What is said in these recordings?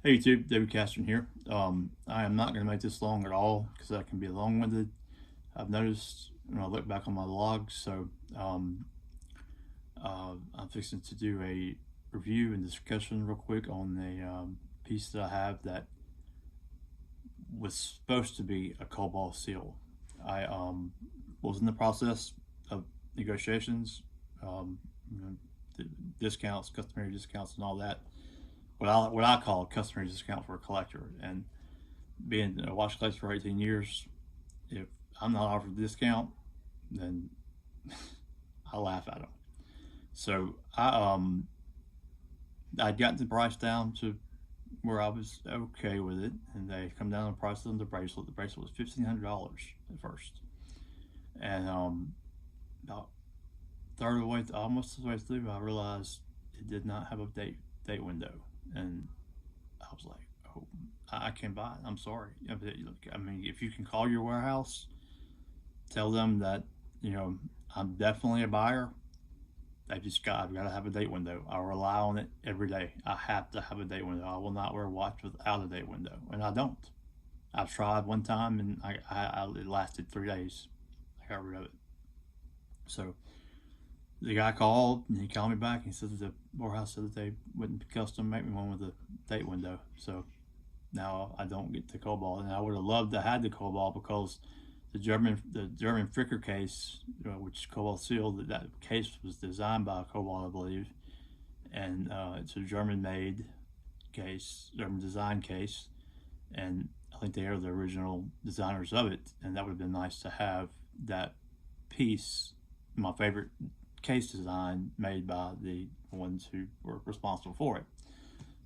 Hey YouTube, David Castron here. I am not going to make this long at all because that can be long-winded. I've noticed when I look back on my logs, so I'm fixing to do a review and discussion real quick on a piece that I have that was supposed to be a Cobalt seal. I was in the process of negotiations, you know, discounts, customary discounts, and all that. What I call a customary discount for a collector. And being a watch collector for 18 years, if I'm not offered a discount, then I laugh at them. So I'd gotten the price down to where I was okay with it, and they come down the price of the bracelet. The bracelet was $1,500 at first, and about third of the way, almost the way through, I realized it did not have a date window, and I was like, oh, I can't buy it. I'm sorry. I mean, if you can call your warehouse, tell them that I'm definitely a buyer. I've got to have a date window. I rely on it every day. I have to have a date window. I will not wear a watch without a date window, and I don't. I've tried one time, and it lasted 3 days. I got rid of it. So the guy called, and he called me back. And he said that the warehouse said that they wouldn't custom make me one with a date window. So now I don't get the Kobold, and I would have loved to have the Kobold because the German Fricker case, which Kobold sealed, that case was designed by Kobold, I believe, and it's a German-made case, German design case, and I think they are the original designers of it, and that would have been nice to have that piece, my favorite case design, made by the ones who were responsible for it.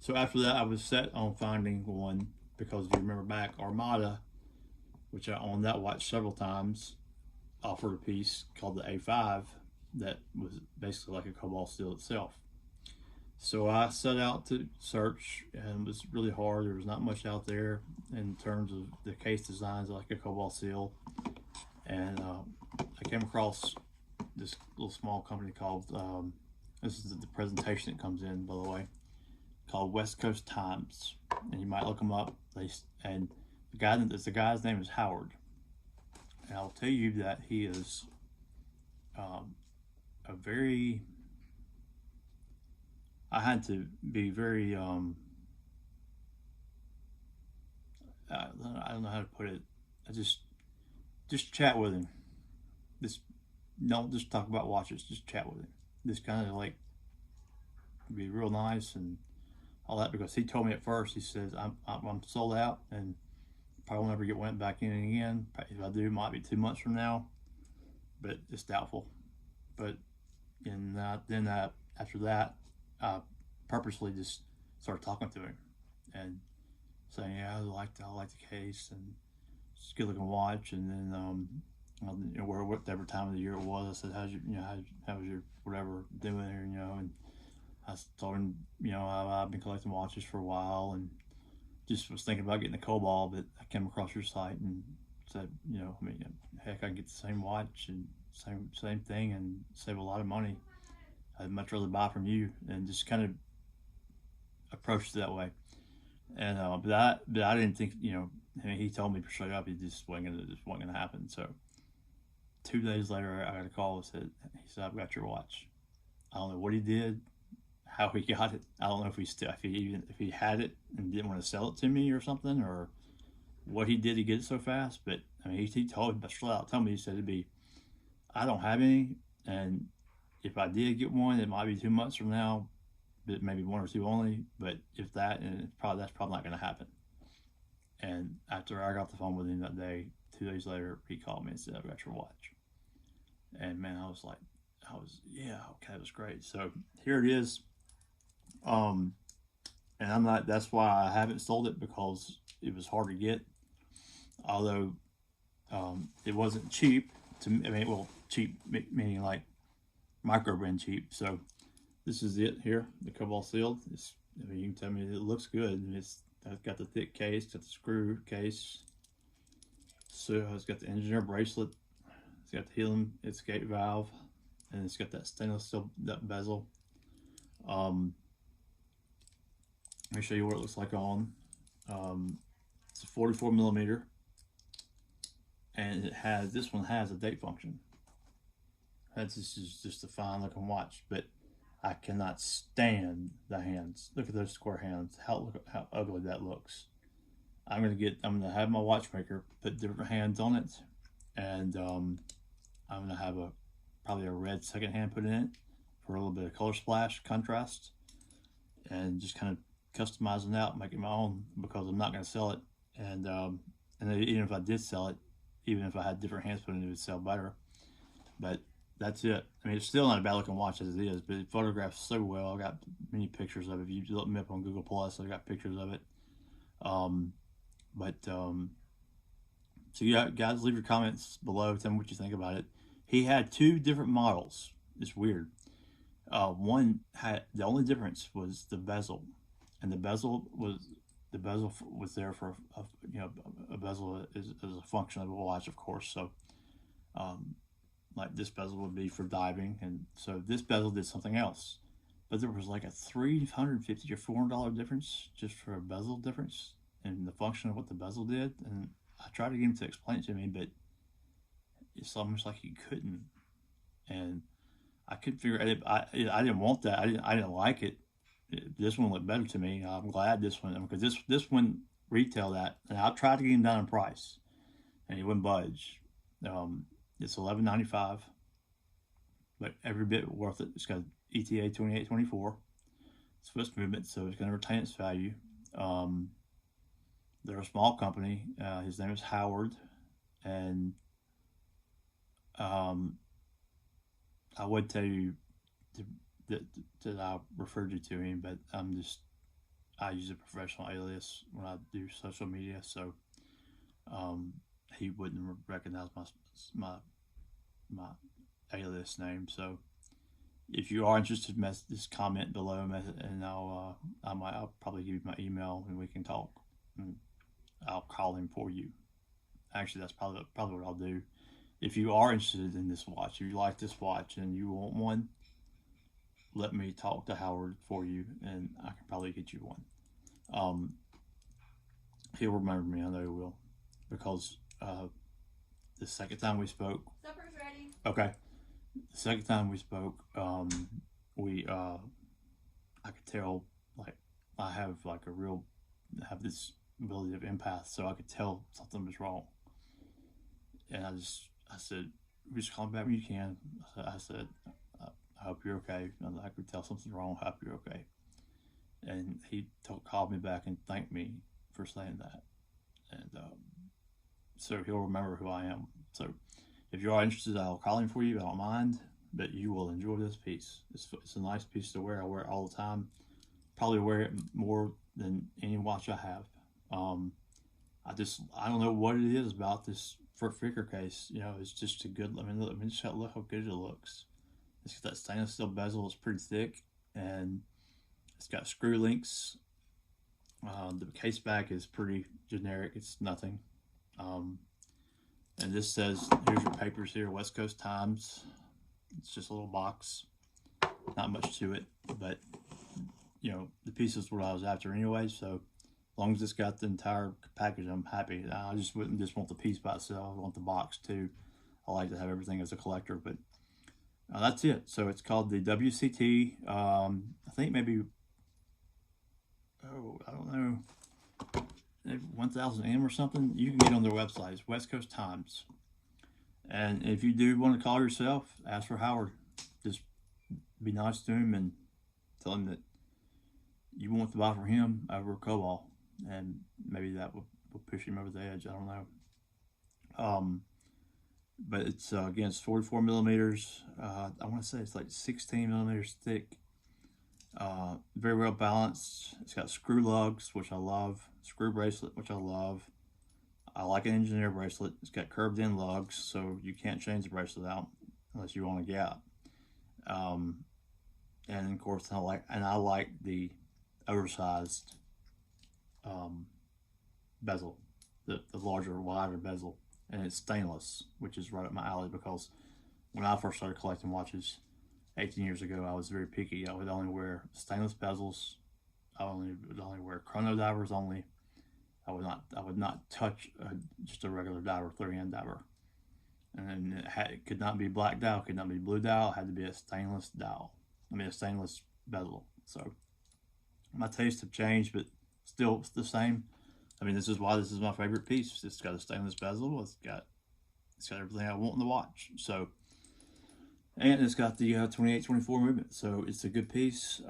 So after that, I was set on finding one because if you remember back, Armada, which I owned that watch several times, offered a piece called the A5 that was basically like a Cobalt seal itself. So I set out to search, and it was really hard. There was not much out there in terms of the case designs like a Cobalt seal. And I came across this little small company called, this is the presentation that comes in, by the way, called West Coast Times. And you might look them up. And the guy's name is Howard, and I'll tell you that he is a very. I had to be very. I don't know how to put it. I just chat with him. Just don't just talk about watches. Just chat with him. Just kind of like be real nice and all that, because he told me at first. He says I'm sold out and probably will never get went back in again. If I do, it might be 2 months from now, but it's doubtful. But then after that, I purposely just started talking to him and saying, yeah, I like the case, and it's a good looking watch. And then whatever time of the year it was, I said, how was your whatever doing there, and I told him, I've been collecting watches for a while and just was thinking about getting a Kobold, but I came across your site and said, heck, I can get the same watch and same thing and save a lot of money. I'd much rather buy from you, and just kind of approached it that way. And but I didn't think, he told me straight up, it just wasn't gonna happen. So 2 days later, I got a call and he said, I've got your watch. I don't know what he did, how he got it. I don't know if he had it and didn't want to sell it to me or something, or what he did to get it so fast. But I mean, he told me, he said it'd be, I don't have any, and if I did get one, it might be 2 months from now, but maybe 1 or 2 only. But if that, and that's probably not going to happen. And after I got the phone with him that day, 2 days later, he called me and said, I've got your watch. And man, yeah, okay, that was great. So here it is. And that's why I haven't sold it, because it was hard to get. Although it wasn't cheap cheap meaning like micro brand cheap. So this is it here, the Cobalt sealed. You can tell me it looks good. It's got the thick case, got the screw case. So it's got the engineer bracelet. It's got the helium escape valve, and it's got that stainless steel bezel. Let me show you what it looks like on. It's a 44 millimeter, and this one has a date function. This is just a fine looking watch, but I cannot stand the hands. Look at those square hands. How ugly that looks. I'm gonna have my watchmaker put different hands on it, and I'm gonna have probably a red second hand put in it for a little bit of color splash contrast, and just kind of customizing it out, make it my own, because I'm not gonna sell it. And even if I did sell it, even if I had different hands put in it, would sell better. But that's it. I mean, it's still not a bad looking watch as it is, but it photographs so well. I got many pictures of it. If you look me up on Google Plus, I got pictures of it. So yeah, guys, leave your comments below. Tell me what you think about it. He had two different models. It's weird. One had, the only difference was the bezel, and the bezel was there for a bezel is a function of a watch, of course. So like this bezel would be for diving, and so this bezel did something else. But there was like a $350 or $400 difference just for a bezel difference in the function of what the bezel did. And I tried to get him to explain it to me, but it's almost like he couldn't. And I couldn't figure it. I didn't want that. I didn't like it. This one looked better to me. I'm glad this one, because this one retailed at, and I tried to get him down in price, and he wouldn't budge. It's $11.95, but every bit worth it. It's got ETA 2824 Swiss movement, so it's going to retain its value. They're a small company. His name is Howard, and I would tell you that I referred you to him, but I use a professional alias when I do social media, so he wouldn't recognize my alias name. So if you are interested, just comment below, and I'll probably give you my email and we can talk, and I'll call him for you. Actually, that's probably what I'll do. If you are interested in this watch, if you like this watch and you want one, let me talk to Howard for you, and I can probably get you one. He'll remember me. I know he will, because the second time we spoke. Supper's ready. Okay. The second time we spoke, I could tell, like, I have this ability of empath, so I could tell something was wrong. And I said, just call me back when you can. I said, I hope you're okay. I could tell something's wrong. I hope you're okay. And he called me back and thanked me for saying that. And so he'll remember who I am. So if you are interested, I'll call him for you. I don't mind, but you will enjoy this piece. It's a nice piece to wear. I wear it all the time. Probably wear it more than any watch I have. I don't know what it is about this flicker case. It's just a good. Let me just look how good it looks. It's got that stainless steel bezel. It's pretty thick, and it's got screw links. The case back is pretty generic. It's nothing. And this says, here's your papers here, West Coast Times. It's just a little box. Not much to it, but the piece is what I was after anyway, so as long as it's got the entire package, I'm happy. I just wouldn't just want the piece by itself. I want the box too. I like to have everything as a collector, but that's it. So it's called the WCT. I think maybe, I don't know, 1000M or something. You can get on their website. It's West Coast Times. And if you do want to call yourself, ask for Howard. Just be nice to him and tell him that you want to buy from him over Kobold, and maybe that will push him over the edge. I don't know. But it's again, it's 44 millimeters. I want to say it's like 16 millimeters thick. Very well balanced. It's got screw lugs, which I love. Screw bracelet, which I love. I like an engineer bracelet. It's got curved in lugs, so you can't change the bracelet out unless you want a gap. And of course, I like the oversized bezel, the larger, wider bezel, and it's stainless, which is right up my alley, because when I first started collecting watches 18 years ago, I was very picky. I would only wear stainless bezels, I would only wear chrono divers only. I would not touch just a regular diver, 3-hand diver. And then it could not be black dowel, could not be blue dowel. It had to be a stainless dowel. I mean, a stainless bezel. So my tastes have changed, but still it's the same. I mean, this is why this is my favorite piece. It's got a stainless bezel. It's got everything I want in the watch. So, and it's got the 28-24 movement. So it's a good piece.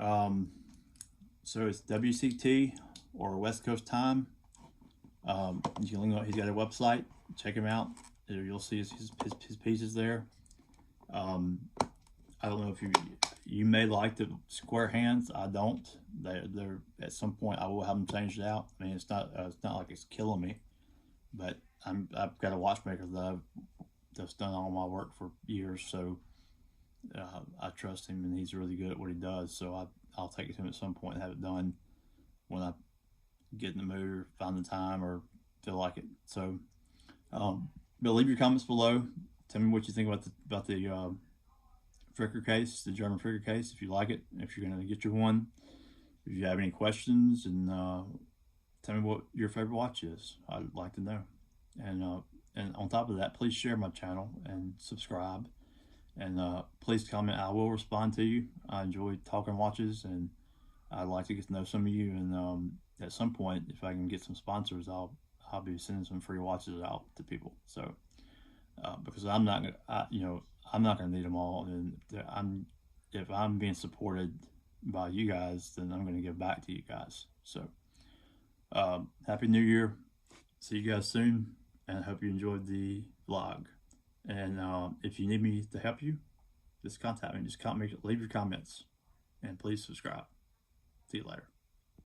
So it's WCT or West Coast time. You can link, he's got a website. Check him out. You'll see his pieces there. I don't know if you may like the square hands. I don't. They're at some point I will have them changed out. I mean, it's not like it's killing me, but I've got a watchmaker that's done all my work for years, so I trust him, and he's really good at what he does. So I'll take it to him at some point and have it done when I get in the mood or find the time or feel like it. So, but leave your comments below. Tell me what you think about the Fricker case, the German Fricker case, if you like it, if you're going to get your one. If you have any questions, and tell me what your favorite watch is. I'd like to know. And on top of that, please share my channel and subscribe. And please comment. I will respond to you. I enjoy talking watches, and I'd like to get to know some of you. And at some point, if I can get some sponsors, I'll be sending some free watches out to people. So because I'm not gonna need them all, and if I'm being supported by you guys, then I'm gonna give back to you guys. So happy New Year. See you guys soon, and I hope you enjoyed the vlog. And if you need me to help you, just contact me. Just leave your comments, and please subscribe. See you later.